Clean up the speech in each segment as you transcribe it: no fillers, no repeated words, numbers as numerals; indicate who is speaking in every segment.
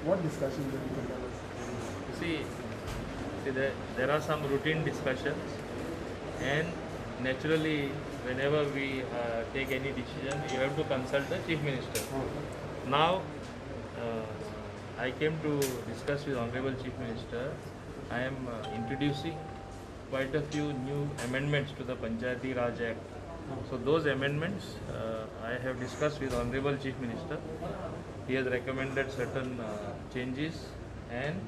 Speaker 1: What discussion did you tell us?
Speaker 2: See there are some routine discussions, and naturally, whenever we take any decision, you have to consult the Chief Minister. Now, I came to discuss with Honorable Chief Minister. I am introducing quite a few new amendments to the Panchayati Raj Act. So those amendments I have discussed with Honorable Chief Minister. He has recommended certain changes, and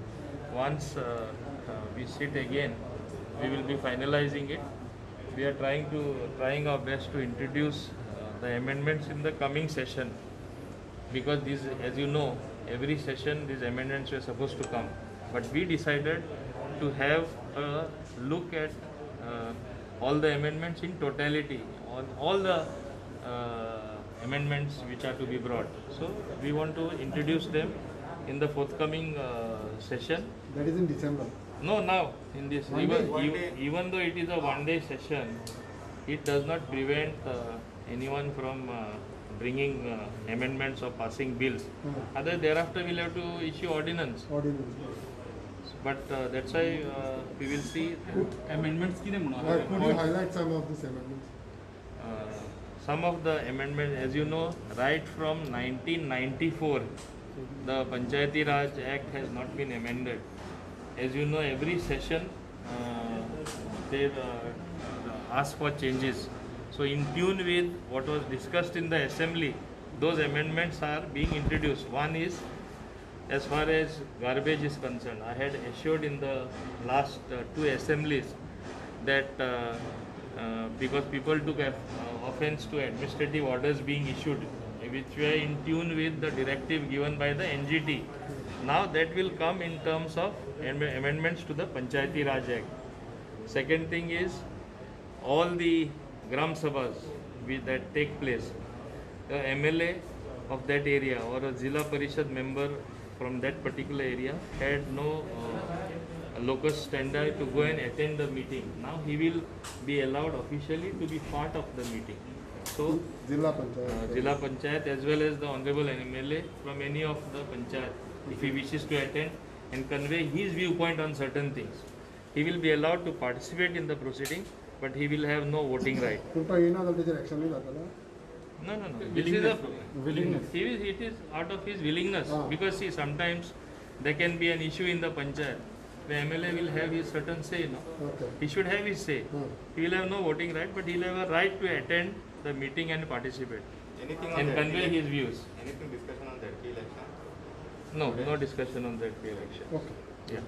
Speaker 2: once we sit again, we will be finalizing it. We are trying our best to introduce the amendments in the coming session, because these, as you know, every session these amendments were supposed to come, but we decided to have a look at all the amendments in totality, on all the amendments which are to be brought. So we want to introduce them in the forthcoming session.
Speaker 1: That is in December.
Speaker 2: No, now in this, even though it is a one-day session, it does not prevent anyone from bringing amendments or passing bills. Other thereafter we'll have to issue ordinance. But that's why we will see
Speaker 3: amendments.
Speaker 1: Could you highlight some of these amendments?
Speaker 2: Some of the amendments, as you know, right from 1994, the Panchayati Raj Act has not been amended. As you know, every session they ask for changes. So in tune with what was discussed in the assembly, those amendments are being introduced. One is, as far as garbage is concerned, I had assured in the last two assemblies that because people took offense to administrative orders being issued, which were in tune with the directive given by the NGT. Now that will come in terms of amendments to the Panchayati Raj Act. Second thing is, all the Gram Sabhas that take place, the MLA of that area or a Zilla Parishad member from that particular area had no locus standi to go and attend the meeting. Now he will be allowed officially to be part of the meeting. So
Speaker 1: Zilla Panchayat
Speaker 2: as well as the Honorable MLA from any of the Panchayat, if he wishes to attend and convey his viewpoint on certain things, he will be allowed to participate in the proceeding, but he will have no voting right. No. This is a willingness. It is out of his willingness. Because see, sometimes there can be an issue in the Panchayat. The MLA will have his certain say. No?
Speaker 1: Okay.
Speaker 2: He should have his say. He will have no voting right, but he will have a right to attend the meeting and participate.
Speaker 4: Anything on
Speaker 2: and
Speaker 4: that
Speaker 2: convey his views.
Speaker 4: Anything discussion on that election?
Speaker 2: No, no discussion on that election.
Speaker 1: Okay.
Speaker 2: Yeah.